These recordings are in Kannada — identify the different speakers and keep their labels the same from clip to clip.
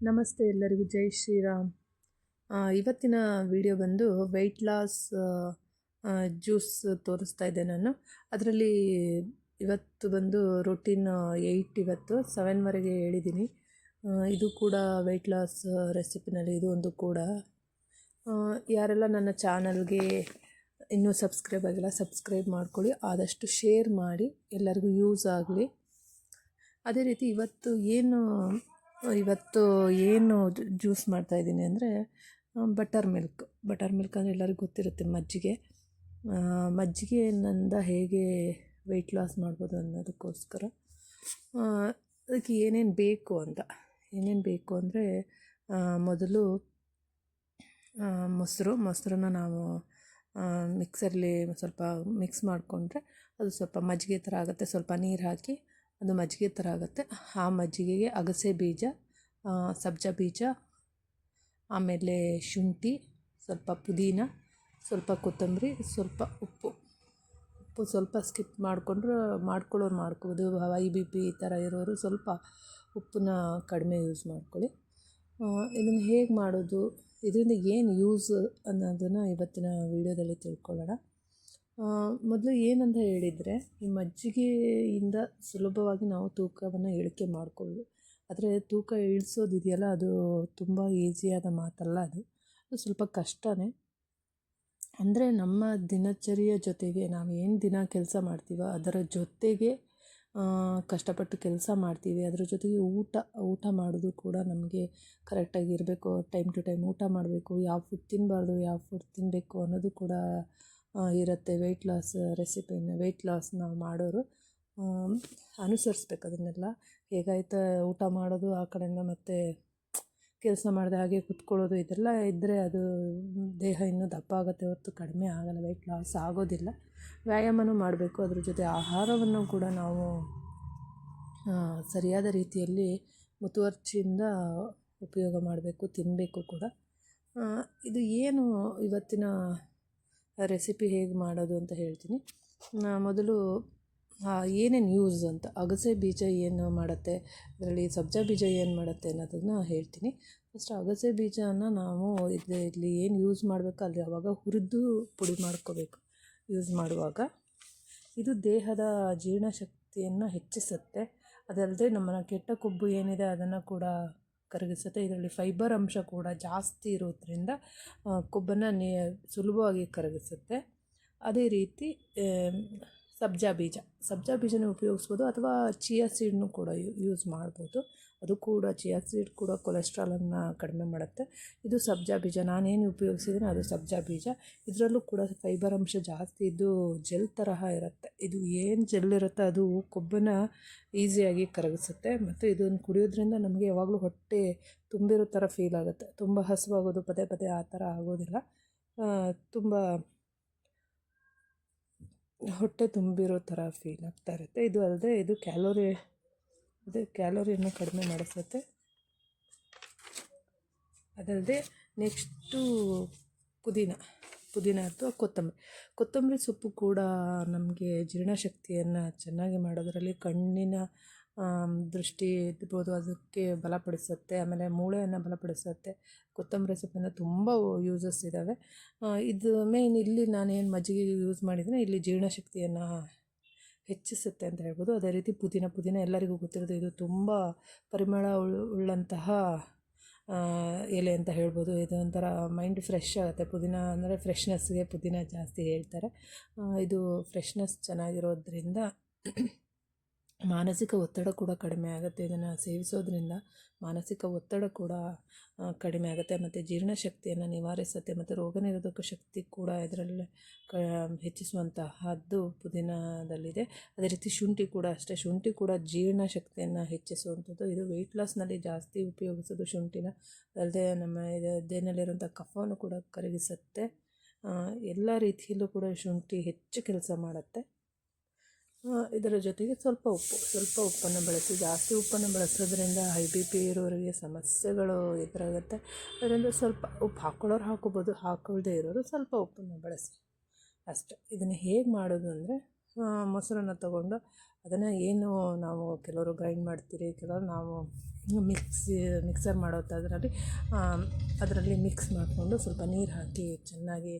Speaker 1: ನಮಸ್ತೆ ಎಲ್ಲರಿಗೂ, ಜೈ ಶ್ರೀರಾಮ್. ಇವತ್ತಿನ ವಿಡಿಯೋ ಬಂದು ವೆಯ್ಟ್ ಲಾಸ್ ಜ್ಯೂಸ್ ತೋರಿಸ್ತಾ ಇದ್ದೆ ನಾನು. ಅದರಲ್ಲಿ ಇವತ್ತು ಬಂದು ರೊಟೀನ್ 8, ಇವತ್ತು 7ವರೆಗೆ ಹೇಳಿದ್ದೀನಿ. ಇದು ಕೂಡ ವೆಯ್ಟ್ ಲಾಸ್ ರೆಸಿಪಿನಲ್ಲಿ ಇದು ಒಂದು ಕೂಡ. ಯಾರೆಲ್ಲ ನನ್ನ ಚಾನಲ್ಗೆ ಇನ್ನೂ ಸಬ್ಸ್ಕ್ರೈಬ್ ಆಗಿಲ್ಲ, ಸಬ್ಸ್ಕ್ರೈಬ್ ಮಾಡ್ಕೊಳ್ಳಿ. ಆದಷ್ಟು ಶೇರ್ ಮಾಡಿ, ಎಲ್ಲರಿಗೂ ಯೂಸ್ ಆಗಲಿ. ಅದೇ ರೀತಿ ಇವತ್ತು ಏನು ಜ್ಯೂಸ್ ಮಾಡ್ತಾಯಿದ್ದೀನಿ ಅಂದರೆ ಬಟರ್ ಮಿಲ್ಕ್ ಅಂದರೆ ಎಲ್ಲರಿಗೂ ಗೊತ್ತಿರುತ್ತೆ, ಮಜ್ಜಿಗೆಯಿಂದ ಹೇಗೆ ವೆಯ್ಟ್ ಲಾಸ್ ಮಾಡ್ಬೋದು ಅನ್ನೋದಕ್ಕೋಸ್ಕರ ಅದಕ್ಕೆ ಏನೇನು ಬೇಕು ಅಂದರೆ ಮೊದಲು ಮೊಸರನ್ನ ನಾವು ಮಿಕ್ಸರ್ಲಿ ಸ್ವಲ್ಪ ಮಿಕ್ಸ್ ಮಾಡಿಕೊಂಡ್ರೆ ಅದು ಸ್ವಲ್ಪ ಮಜ್ಜಿಗೆ ಥರ ಆಗುತ್ತೆ. ಸ್ವಲ್ಪ ನೀರು ಹಾಕಿ ಅದು ಮಜ್ಜಿಗೆ ಥರ ಆಗುತ್ತೆ. ಆ ಮಜ್ಜಿಗೆಗೆ ಅಗಸೆ ಬೀಜ, ಸಬ್ಜಾ ಬೀಜ, ಆಮೇಲೆ ಶುಂಠಿ, ಸ್ವಲ್ಪ ಪುದೀನ, ಸ್ವಲ್ಪ ಕೊತ್ತಂಬರಿ, ಸ್ವಲ್ಪ ಉಪ್ಪು ಸ್ವಲ್ಪ ಸ್ಕಿಪ್ ಮಾಡ್ಕೊಳ್ಳೋರು ಮಾಡ್ಕೋಬೋದು. BP ಈ ಥರ ಇರೋರು ಸ್ವಲ್ಪ ಉಪ್ಪನ್ನ ಕಡಿಮೆ ಯೂಸ್ ಮಾಡ್ಕೊಳ್ಳಿ. ಇದನ್ನು ಹೇಗೆ ಮಾಡೋದು, ಇದರಿಂದ ಏನು ಯೂಸ್ ಅನ್ನೋದನ್ನು ಇವತ್ತಿನ ವಿಡಿಯೋದಲ್ಲಿ ತಿಳ್ಕೊಳ್ಳೋಣ. ಮೊದಲು ಏನಂತ ಹೇಳಿದರೆ, ಈ ಮಜ್ಜಿಗೆಯಿಂದ ಸುಲಭವಾಗಿ ನಾವು ತೂಕವನ್ನು ಇಳಿಕೆ ಮಾಡ್ಕೊಳ್ಳೋದು. ಆದರೆ ತೂಕ ಇಳಿಸೋದಿದೆಯಲ್ಲ, ಅದು ತುಂಬ ಈಸಿಯಾದ ಮಾತಲ್ಲ. ಅದು ಸ್ವಲ್ಪ ಕಷ್ಟನೇ. ಅಂದರೆ ನಮ್ಮ ದಿನಚರಿಯ ಜೊತೆಗೆ ನಾವು ಏನು ದಿನ ಕೆಲಸ ಮಾಡ್ತೀವೋ ಅದರ ಜೊತೆಗೆ ಕಷ್ಟಪಟ್ಟು ಕೆಲಸ ಮಾಡ್ತೀವಿ. ಅದರ ಜೊತೆಗೆ ಊಟ ಮಾಡೋದು ಕೂಡ ನಮಗೆ ಕರೆಕ್ಟಾಗಿ ಇರಬೇಕು. ಟೈಮ್ ಟು ಟೈಮ್ ಊಟ ಮಾಡಬೇಕು. ಯಾವ ಫುಡ್ ತಿನ್ನಬಾರ್ದು, ಯಾವ ಫುಡ್ ತಿನ್ನಬೇಕು ಅನ್ನೋದು ಕೂಡ ಇರುತ್ತೆ. ವೆಯ್ಟ್ ಲಾಸ್ ನಾವು ಮಾಡೋರು ಅನುಸರಿಸ್ಬೇಕು ಅದನ್ನೆಲ್ಲ. ಹೇಗಾಯ್ತು ಊಟ ಮಾಡೋದು, ಆ ಕಡೆಯಿಂದ ಮತ್ತು ಕೆಲಸ ಮಾಡಿದೆ ಹಾಗೆ ಕುತ್ಕೊಳ್ಳೋದು, ಇದೆಲ್ಲ ಇದ್ದರೆ ಅದು ದೇಹ ಇನ್ನೂ ದಪ್ಪ ಆಗುತ್ತೆ ಹೊರತು ಕಡಿಮೆ ಆಗಲ್ಲ, ವೆಯ್ಟ್ ಲಾಸ್ ಆಗೋದಿಲ್ಲ. ವ್ಯಾಯಾಮನೂ ಮಾಡಬೇಕು. ಅದ್ರ ಜೊತೆ ಆಹಾರವನ್ನು ಕೂಡ ನಾವು ಸರಿಯಾದ ರೀತಿಯಲ್ಲಿ ಮುತುವರ್ಜಿಯಿಂದ ಉಪಯೋಗ ಮಾಡಬೇಕು, ತಿನ್ನಬೇಕು ಕೂಡ. ಇದು ಏನು ಇವತ್ತಿನ ರೆಸಿಪಿ ಹೇಗೆ ಮಾಡೋದು ಅಂತ ಹೇಳ್ತೀನಿ. ಮೊದಲು ಏನೇನು ಯೂಸ್ ಅಂತ, ಅಗಸೆ ಬೀಜ ಏನು ಮಾಡುತ್ತೆ, ಅದರಲ್ಲಿ ಸಬ್ಜಾ ಬೀಜ ಏನು ಮಾಡುತ್ತೆ ಅನ್ನೋದನ್ನು ಹೇಳ್ತೀನಿ. ಫಸ್ಟ್ ಅಗಸೆ ಬೀಜನ ನಾವು ಇಲ್ಲಿ ಏನು ಯೂಸ್ ಮಾಡಬೇಕು ಅಲ್ಲಿ ಆವಾಗ ಹುರಿದು ಪುಡಿ ಮಾಡ್ಕೋಬೇಕು. ಯೂಸ್ ಮಾಡುವಾಗ ಇದು ದೇಹದ ಜೀರ್ಣಶಕ್ತಿಯನ್ನು ಹೆಚ್ಚಿಸುತ್ತೆ. ಅದಲ್ಲದೆ ನಮ್ಮ ಕೆಟ್ಟ ಕೊಬ್ಬು ಏನಿದೆ ಅದನ್ನು ಕೂಡ ಕರಗಿಸುತ್ತೆ. ಇದರಲ್ಲಿ ಫೈಬರ್ ಅಂಶ ಕೂಡ ಜಾಸ್ತಿ ಇರೋದ್ರಿಂದ ಕೊಬ್ಬನ್ನು ಸುಲಭವಾಗಿ ಕರಗಿಸುತ್ತೆ. ಅದೇ ರೀತಿ ಸಬ್ಜಾ ಬೀಜನ ಉಪಯೋಗಿಸ್ಬೋದು, ಅಥವಾ ಚಿಯಾ ಸೀಡ್ನು ಕೂಡ ಯೂಸ್ ಮಾಡ್ಬೋದು. ಅದು ಕೂಡ ಚಿಯಾ ಸೀಡ್ ಕೂಡ ಕೊಲೆಸ್ಟ್ರಾಲನ್ನು ಕಡಿಮೆ ಮಾಡುತ್ತೆ. ಇದು ಸಬ್ಜಾ ಬೀಜ ನಾನೇನು ಉಪಯೋಗಿಸಿದ್ದೀನಿ, ಅದು ಸಬ್ಜಾ ಬೀಜ. ಇದರಲ್ಲೂ ಕೂಡ ಫೈಬರ್ ಅಂಶ ಜಾಸ್ತಿ ಇದ್ದು ಜೆಲ್ ತರಹ ಇರುತ್ತೆ. ಇದು ಏನು ಜೆಲ್ ಇರುತ್ತೆ ಅದು ಕೊಬ್ಬನ್ನು ಈಸಿಯಾಗಿ ಕರಗಿಸುತ್ತೆ. ಮತ್ತು ಇದನ್ನು ಕುಡಿಯೋದ್ರಿಂದ ನಮಗೆ ಯಾವಾಗಲೂ ಹೊಟ್ಟೆ ತುಂಬಿರೋ ಥರ ಫೀಲ್ ಆಗುತ್ತೆ. ತುಂಬ ಹಸಿವಾಗೋದು ಪದೇ ಆ ಥರ ಆಗೋದಿಲ್ಲ. ತುಂಬ ಹೊಟ್ಟೆ ತುಂಬಿರೋ ಥರ ಫೀಲ್ ಆಗ್ತಾ ಇರುತ್ತೆ. ಇದು ಅಲ್ಲದೆ ಇದು ಕ್ಯಾಲೋರಿಯನ್ನು ಕಡಿಮೆ ಮಾಡಿಸುತ್ತೆ. ಅದಲ್ಲದೆ ನೆಕ್ಸ್ಟು ಪುದೀನ ಅಥವಾ ಕೊತ್ತಂಬರಿ ಸೊಪ್ಪು ಕೂಡ ನಮಗೆ ಜೀರ್ಣಶಕ್ತಿಯನ್ನು ಚೆನ್ನಾಗಿ ಮಾಡೋದರಲ್ಲಿ, ಕಣ್ಣಿನ ದೃಷ್ಟಿ ಇರ್ಬೋದು ಅದಕ್ಕೆ ಬಲಪಡಿಸುತ್ತೆ. ಆಮೇಲೆ ಮೂಳೆಯನ್ನು ಬಲಪಡಿಸುತ್ತೆ. ಕೊತ್ತಂಬರಿ ಸೊಪ್ಪಿಂದ ತುಂಬ ಯೂಸಸ್ ಇದ್ದಾವೆ. ಇದು ಮೇಯ್ನ್ ಇಲ್ಲಿ ನಾನೇನು ಮಜ್ಜಿಗೆ ಯೂಸ್ ಮಾಡಿದರೆ ಇಲ್ಲಿ ಜೀರ್ಣಶಕ್ತಿಯನ್ನು ಹೆಚ್ಚಿಸುತ್ತೆ ಅಂತ ಹೇಳ್ಬೋದು. ಅದೇ ರೀತಿ ಪುದೀನ ಎಲ್ಲರಿಗೂ ಗೊತ್ತಿರೋದು, ಇದು ತುಂಬ ಪರಿಮಳ ಉಳ್ಳಂತಹ ಎಲೆ ಅಂತ ಹೇಳ್ಬೋದು. ಇದು ಒಂಥರ ಮೈಂಡ್ ಫ್ರೆಶ್ ಆಗುತ್ತೆ. ಪುದೀನ ಅಂದರೆ ಫ್ರೆಶ್ನೆಸ್ಗೆ ಪುದೀನ ಜಾಸ್ತಿ ಹೇಳ್ತಾರೆ. ಇದು ಫ್ರೆಶ್ನೆಸ್ ಚೆನ್ನಾಗಿರೋದ್ರಿಂದ ಮಾನಸಿಕ ಒತ್ತಡ ಕೂಡ ಕಡಿಮೆ ಆಗುತ್ತೆ. ಇದನ್ನು ಸೇವಿಸೋದ್ರಿಂದ ಮಾನಸಿಕ ಒತ್ತಡ ಕೂಡ ಕಡಿಮೆ ಆಗುತ್ತೆ. ಮತ್ತು ಜೀರ್ಣಶಕ್ತಿಯನ್ನು ನಿವಾರಿಸುತ್ತೆ. ಮತ್ತು ರೋಗನಿರೋಧಕ ಶಕ್ತಿ ಕೂಡ ಇದರಲ್ಲಿ ಹೆಚ್ಚಿಸುವಂತಹದ್ದು ಪುದೀನದಲ್ಲಿದೆ. ಅದೇ ರೀತಿ ಶುಂಠಿ ಕೂಡ ಜೀರ್ಣಶಕ್ತಿಯನ್ನು ಹೆಚ್ಚಿಸುವಂಥದ್ದು. ಇದು ವೆಯ್ಟ್ ಲಾಸ್ನಲ್ಲಿ ಜಾಸ್ತಿ ಉಪಯೋಗಿಸೋದು ಶುಂಠಿನ. ಅಲ್ಲದೆ ನಮ್ಮ ದೇಹದಲ್ಲಿರುವಂಥ ಕಫವನ್ನು ಕೂಡ ಕರಗಿಸುತ್ತೆ. ಎಲ್ಲ ರೀತಿಯಲ್ಲೂ ಕೂಡ ಶುಂಠಿ ಹೆಚ್ಚು ಕೆಲಸ ಮಾಡುತ್ತೆ. ಇದರ ಜೊತೆಗೆ ಸ್ವಲ್ಪ ಉಪ್ಪನ್ನು ಬಳಸಿ. ಜಾಸ್ತಿ ಉಪ್ಪನ್ನು ಬಳಸೋದ್ರಿಂದ BP ಇರೋರಿಗೆ ಸಮಸ್ಯೆಗಳು ಎದುರಾಗುತ್ತೆ. ಅದರಿಂದ ಸ್ವಲ್ಪ ಉಪ್ಪು ಹಾಕ್ಕೊಳ್ಳೋರು ಹಾಕೋಬೋದು, ಹಾಕೊಳ್ಳದೇ ಇರೋರು ಸ್ವಲ್ಪ ಉಪ್ಪನ್ನು ಬಳಸಿ ಅಷ್ಟೆ. ಇದನ್ನು ಹೇಗೆ ಮಾಡೋದು ಅಂದರೆ, ಮೊಸರನ್ನು ತಗೊಂಡು ಅದನ್ನು ಏನು ನಾವು ಕೆಲವರು ಗ್ರೈಂಡ್ ಮಾಡ್ತೀರಿ, ಕೆಲವರು ನಾವು ಮಿಕ್ಸರ್ ಮಾಡೋದರಲ್ಲಿ ಅದರಲ್ಲಿ ಮಿಕ್ಸ್ ಮಾಡಿಕೊಂಡು ಸ್ವಲ್ಪ ನೀರು ಹಾಕಿ ಚೆನ್ನಾಗಿ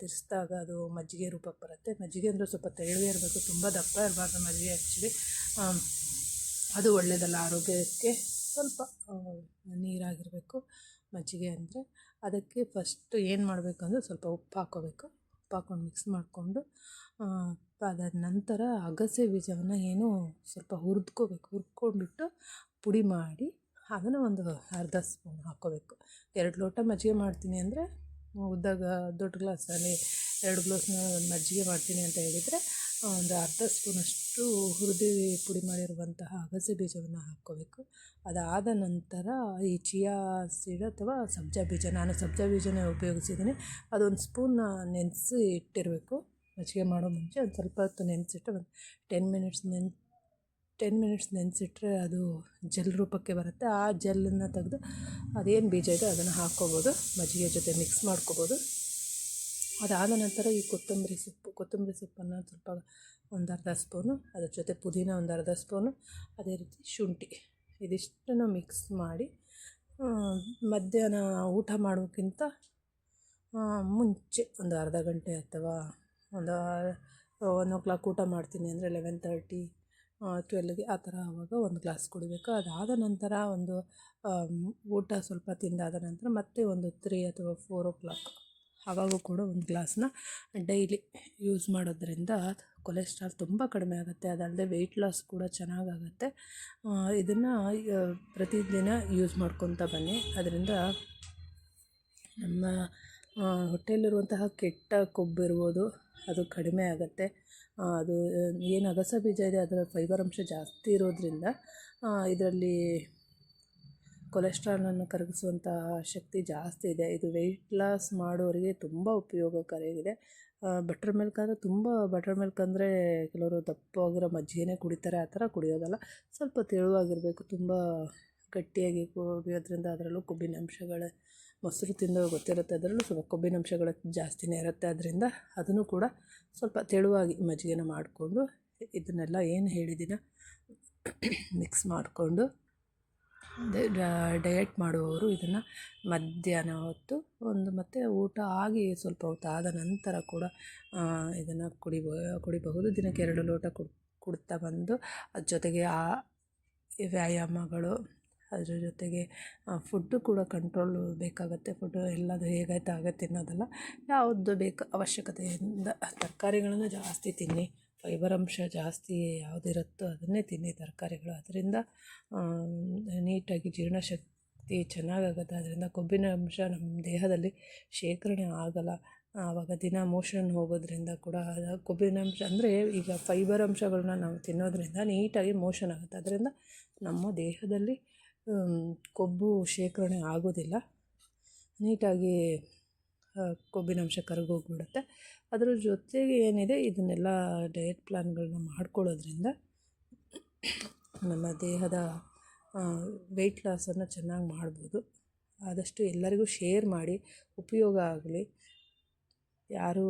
Speaker 1: ತಿರ್ಸಿದಾಗ ಅದು ಮಜ್ಜಿಗೆ ರೂಪಕ್ಕೆ ಬರುತ್ತೆ. ಮಜ್ಜಿಗೆ ಅಂದರೆ ಸ್ವಲ್ಪ ತೆಳ್ಳಗೆ ಇರಬೇಕು, ತುಂಬ ದಪ್ಪ ಇರಬಾರ್ದು ಮಜ್ಜಿಗೆ ಆ್ಯಕ್ಚುಲಿ. ಅದು ಒಳ್ಳೆಯದಲ್ಲ ಆರೋಗ್ಯಕ್ಕೆ. ಸ್ವಲ್ಪ ನೀರಾಗಿರಬೇಕು ಮಜ್ಜಿಗೆ ಅಂದರೆ. ಅದಕ್ಕೆ ಫಸ್ಟ್ ಏನು ಮಾಡಬೇಕು ಅಂದರೆ ಸ್ವಲ್ಪ ಉಪ್ಪು ಹಾಕ್ಕೋಬೇಕು. ಉಪ್ಪು ಹಾಕ್ಕೊಂಡು ಮಿಕ್ಸ್ ಮಾಡಿಕೊಂಡು ಅದಾದ ನಂತರ ಅಗಸೆ ಬೀಜವನ್ನು ಸ್ವಲ್ಪ ಹುರ್ಕೊಂಡ್ಬಿಟ್ಟು ಪುಡಿ ಮಾಡಿ ಅದನ್ನು ಒಂದು ಅರ್ಧ ಸ್ಪೂನ್ ಹಾಕ್ಕೋಬೇಕು. 2 ಲೋಟ ಮಜ್ಜಿಗೆ ಮಾಡ್ತೀನಿ ಅಂದರೆ ದೊಡ್ಡ ಗ್ಲಾಸಲ್ಲಿ 2 ಗ್ಲಾಸ್ ಮಜ್ಜಿಗೆ ಮಾಡ್ತೀನಿ ಅಂತ ಹೇಳಿದರೆ ಒಂದು ಅರ್ಧ ಸ್ಪೂನಷ್ಟು ಹುರಿದು ಪುಡಿ ಮಾಡಿರುವಂತಹ ಅಗಸೆ ಬೀಜವನ್ನು ಹಾಕ್ಕೋಬೇಕು. ಅದಾದ ನಂತರ ಈ ಚಿಯಾ ಸೀಡ್ ಅಥವಾ ಸಬ್ಜಾ ಬೀಜ, ನಾನು ಸಬ್ಜಾ ಬೀಜನೇ ಉಪಯೋಗಿಸಿದ್ದೀನಿ. ಅದೊಂದು ಸ್ಪೂನ್ ನೆನೆಸಿ ಇಟ್ಟಿರಬೇಕು. ಮಜ್ಜಿಗೆ ಮಾಡೋ ಮುಂಚೆ ಒಂದು ಸ್ವಲ್ಪ ಹೊತ್ತು ನೆನೆಸಿಟ್ಟು ಒಂದು 10 ಮಿನಿಟ್ಸ್ ನೆನೆಸಿಟ್ರೆ ಅದು ಜೆಲ್ ರೂಪಕ್ಕೆ ಬರುತ್ತೆ. ಆ ಜೆಲ್ಲನ್ನು ತೆಗೆದು ಅದೇನು ಬೀಜ ಇದೆ ಅದನ್ನು ಹಾಕ್ಕೋಬೋದು, ಮಜ್ಜಿಗೆ ಜೊತೆ ಮಿಕ್ಸ್ ಮಾಡ್ಕೋಬೋದು. ಅದಾದ ನಂತರ ಈ ಕೊತ್ತಂಬರಿ ಸೊಪ್ಪನ್ನು ಸ್ವಲ್ಪ ಒಂದು ಅರ್ಧ ಸ್ಪೂನು, ಅದ್ರ ಜೊತೆ ಪುದೀನ ಒಂದು ಅರ್ಧ ಸ್ಪೂನು, ಅದೇ ರೀತಿ ಶುಂಠಿ, ಇದಿಷ್ಟನ್ನು ಮಿಕ್ಸ್ ಮಾಡಿ ಮಧ್ಯಾಹ್ನ ಊಟ ಮಾಡೋಕ್ಕಿಂತ ಮುಂಚೆ ಒಂದು ಅರ್ಧ ಗಂಟೆ ಅಥವಾ ಒಂದು 1 o'clock ಊಟ ಮಾಡ್ತೀನಿ ಅಂದರೆ 11:30 12ಗೆ ಆ ಥರ ಆವಾಗ ಒಂದು ಗ್ಲಾಸ್ ಕುಡಿಬೇಕು. ಅದಾದ ನಂತರ ಒಂದು ಊಟ ಸ್ವಲ್ಪ ತಿಂದಾದ ನಂತರ ಮತ್ತೆ ಒಂದು 3 ಅಥವಾ 4 o'clock ಆವಾಗೂ ಕೂಡ ಒಂದು ಗ್ಲಾಸ್ನ ಡೈಲಿ ಯೂಸ್ ಮಾಡೋದ್ರಿಂದ ಕೊಲೆಸ್ಟ್ರಾಲ್ ತುಂಬ ಕಡಿಮೆ ಆಗುತ್ತೆ. ಅದಲ್ಲದೆ ವೆಯ್ಟ್ ಲಾಸ್ ಕೂಡ ಚೆನ್ನಾಗಾಗುತ್ತೆ. ಇದನ್ನು ಪ್ರತಿದಿನ ಯೂಸ್ ಮಾಡ್ಕೊತ ಬನ್ನಿ. ಅದರಿಂದ ನಮ್ಮ ಹೊಟ್ಟೆಯಲ್ಲಿರುವಂತಹ ಕೆಟ್ಟ ಕೊಬ್ಬಿರ್ಬೋದು ಅದು ಕಡಿಮೆ ಆಗುತ್ತೆ. ಅದು ಏನು ಅಗಸೆ ಬೀಜ ಇದೆ ಅದರ ಫೈಬರ್ ಅಂಶ ಜಾಸ್ತಿ ಇರೋದ್ರಿಂದ ಇದರಲ್ಲಿ ಕೊಲೆಸ್ಟ್ರಾಲನ್ನು ಕರಗಿಸುವಂತಹ ಶಕ್ತಿ ಜಾಸ್ತಿ ಇದೆ. ಇದು ವೆಯ್ಟ್ ಲಾಸ್ ಮಾಡೋರಿಗೆ ತುಂಬ ಉಪಯೋಗಕಾರಿಯಾಗಿದೆ. ಬಟರ್ ಮಿಲ್ಕ್ ಅಂದರೆ ಕೆಲವರು ದಪ್ಪವಾಗಿರೋ ಮಜ್ಜಿಗೆನೇ ಕುಡಿತಾರೆ. ಆ ಥರ ಕುಡಿಯೋದಲ್ಲ, ಸ್ವಲ್ಪ ತೆಳುವಾಗಿರಬೇಕು. ತುಂಬ ಗಟ್ಟಿಯಾಗಿ ಕುಡಿಯೋದ್ರಿಂದ ಅದರಲ್ಲೂ ಕೊಬ್ಬಿನಾಂಶಗಳು, ಮೊಸರು ತಿಂದವ್ರಿಗೆ ಗೊತ್ತಿರುತ್ತೆ, ಅದರಲ್ಲೂ ಸ್ವಲ್ಪ ಕೊಬ್ಬಿನಾಂಶಗಳು ಜಾಸ್ತಿನೇ ಇರುತ್ತೆ. ಅದರಿಂದ ಅದನ್ನು ಕೂಡ ಸ್ವಲ್ಪ ತೆಳುವಾಗಿ ಮಜ್ಜಿಗೆನ ಮಾಡಿಕೊಂಡು ಇದನ್ನೆಲ್ಲ ಏನು ಹೇಳಿದ್ದೀನೋ ಮಿಕ್ಸ್ ಮಾಡಿಕೊಂಡು ಡಯಟ್ ಮಾಡುವವರು ಇದನ್ನು ಮಧ್ಯಾಹ್ನ ಹೊತ್ತು ಮತ್ತು ಊಟ ಆಗಿ ಸ್ವಲ್ಪ ಹೊತ್ತು ಆದ ನಂತರ ಕೂಡ ಇದನ್ನು ಕುಡಿಬಹುದು. ದಿನಕ್ಕೆ 2 ಲೋಟ ಕುಡ್ತಾ ಬಂದು ಅದ್ರ ಜೊತೆಗೆ ವ್ಯಾಯಾಮಗಳು, ಅದ್ರ ಜೊತೆಗೆ ಫುಡ್ಡು ಕೂಡ ಕಂಟ್ರೋಲು ಬೇಕಾಗುತ್ತೆ. ಫುಡ್ಡು ಎಲ್ಲದು ಹೇಗಾಯ್ತು ಹಾಗೆ ತಿನ್ನೋದಲ್ಲ, ಯಾವುದು ಬೇಕು ಅವಶ್ಯಕತೆಯಿಂದ ತರಕಾರಿಗಳನ್ನು ಜಾಸ್ತಿ ತಿನ್ನಿ. ಫೈಬರ್ ಅಂಶ ಜಾಸ್ತಿ ಯಾವುದಿರುತ್ತೋ ಅದನ್ನೇ ತಿನ್ನಿ ತರಕಾರಿಗಳು. ಅದರಿಂದ ನೀಟಾಗಿ ಜೀರ್ಣಶಕ್ತಿ ಚೆನ್ನಾಗಾಗುತ್ತೆ. ಅದರಿಂದ ಕೊಬ್ಬಿನ ಅಂಶ ನಮ್ಮ ದೇಹದಲ್ಲಿ ಶೇಖರಣೆ ಆಗಲ್ಲ. ಆವಾಗ ದಿನ ಮೋಷನ್ ಹೋಗೋದ್ರಿಂದ ಕೂಡ ಕೊಬ್ಬಿನಾಂಶ ಅಂದರೆ ಈಗ ಫೈಬರ್ ಅಂಶಗಳನ್ನ ನಾವು ತಿನ್ನೋದ್ರಿಂದ ನೀಟಾಗಿ ಮೋಷನ್ ಆಗುತ್ತೆ. ಅದರಿಂದ ನಮ್ಮ ದೇಹದಲ್ಲಿ ಕೊಬ್ಬು ಶೇಖರಣೆ ಆಗೋದಿಲ್ಲ, ನೀಟಾಗಿ ಕೊಬ್ಬಿನಾಂಶ ಕರಗೋಗ್ಬಿಡುತ್ತೆ. ಅದರ ಜೊತೆಗೆ ಏನಿದೆ ಇದನ್ನೆಲ್ಲ ಡಯಟ್ ಪ್ಲಾನ್ಗಳನ್ನ ಮಾಡ್ಕೊಳ್ಳೋದ್ರಿಂದ ನಮ್ಮ ದೇಹದ ವೆಯ್ಟ್ ಲಾಸನ್ನು ಚೆನ್ನಾಗಿ ಮಾಡ್ಬೋದು. ಆದಷ್ಟು ಎಲ್ಲರಿಗೂ ಶೇರ್ ಮಾಡಿ, ಉಪಯೋಗ ಆಗಲಿ. ಯಾರು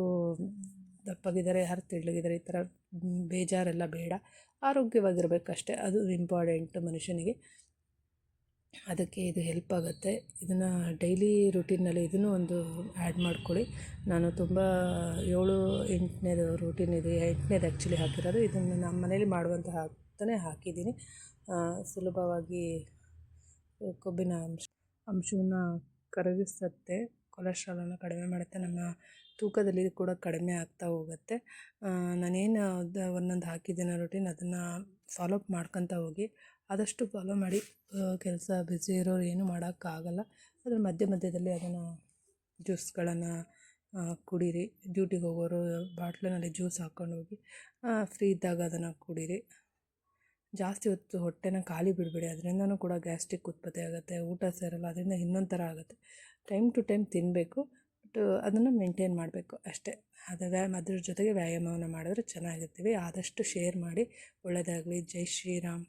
Speaker 1: ದಪ್ಪಗಿದ್ದಾರೆ, ಯಾರು ತೆಳ್ಳಗಿದ್ದಾರೆ, ಈ ಥರ ಬೇಜಾರೆಲ್ಲ ಬೇಡ. ಆರೋಗ್ಯವಾಗಿರಬೇಕಷ್ಟೇ, ಅದು ಇಂಪಾರ್ಟೆಂಟ್ ಮನುಷ್ಯನಿಗೆ. ಅದಕ್ಕೆ ಇದು ಹೆಲ್ಪ್ ಆಗುತ್ತೆ. ಇದನ್ನು ಡೈಲಿ ರುಟೀನಲ್ಲಿ ಇದನ್ನು ಒಂದು ಆ್ಯಡ್ ಮಾಡ್ಕೊಳ್ಳಿ. ನಾನು ತುಂಬ 7-8ನೇದು ರೂಟೀನ್ ಇದೆ, 8ನೇದು ಆ್ಯಕ್ಚುಲಿ ಹಾಕಿರೋದು. ಇದನ್ನು ನಮ್ಮ ಮನೇಲಿ ಮಾಡುವಂತಹ ಹಾಕ್ತಾನೆ ಹಾಕಿದ್ದೀನಿ. ಸುಲಭವಾಗಿ ಕೊಬ್ಬಿನ ಅಂಶವನ್ನು ಕರಗಿಸುತ್ತೆ, ಕೊಲೆಸ್ಟ್ರಾಲನ್ನು ಕಡಿಮೆ ಮಾಡುತ್ತೆ, ನಮ್ಮ ತೂಕದಲ್ಲಿ ಕೂಡ ಕಡಿಮೆ ಆಗ್ತಾ ಹೋಗುತ್ತೆ. ನಾನೇನು ಒಂದೊಂದು ಹಾಕಿದ್ದೀನೋ ರೂಟೀನ್ ಅದನ್ನು ಫಾಲೋ ಅಪ್ ಮಾಡ್ಕೊತ ಹೋಗಿ. ಆದಷ್ಟು ಫಾಲೋ ಮಾಡಿ. ಕೆಲಸ ಬ್ಯುಸಿ ಇರೋರು ಏನೂ ಮಾಡೋಕ್ಕಾಗಲ್ಲ. ಅದ್ರ ಮಧ್ಯದಲ್ಲಿ ಅದನ್ನು ಜ್ಯೂಸ್ಗಳನ್ನು ಕುಡೀರಿ. ಡ್ಯೂಟಿಗೆ ಹೋಗೋರು ಬಾಟ್ಲಿನಲ್ಲಿ ಜ್ಯೂಸ್ ಹಾಕ್ಕೊಂಡು ಹೋಗಿ ಫ್ರೀ ಇದ್ದಾಗ ಅದನ್ನು ಕುಡೀರಿ. ಜಾಸ್ತಿ ಹೊತ್ತು ಹೊಟ್ಟೆನ ಖಾಲಿ ಬಿಡಬೇಡಿ, ಅದರಿಂದನೂ ಕೂಡ ಗ್ಯಾಸ್ಟ್ರಿಕ್ ಉತ್ಪತ್ತಿ ಆಗುತ್ತೆ, ಊಟ ಸೇರಲ್ಲ, ಅದರಿಂದ ಇನ್ನೊಂದು ಥರ ಆಗುತ್ತೆ. ಟೈಮ್ ಟು ಟೈಮ್ ತಿನ್ನಬೇಕು, ಬಟ್ ಅದನ್ನು ಮೇಂಟೈನ್ ಮಾಡಬೇಕು ಅಷ್ಟೇ. ಅದ್ರ ಜೊತೆಗೆ ವ್ಯಾಯಾಮವನ್ನು ಮಾಡಿದ್ರೆ ಚೆನ್ನಾಗಿರ್ತೀವಿ. ಆದಷ್ಟು ಶೇರ್ ಮಾಡಿ. ಒಳ್ಳೆಯದಾಗಲಿ. ಜೈ ಶ್ರೀರಾಮ್.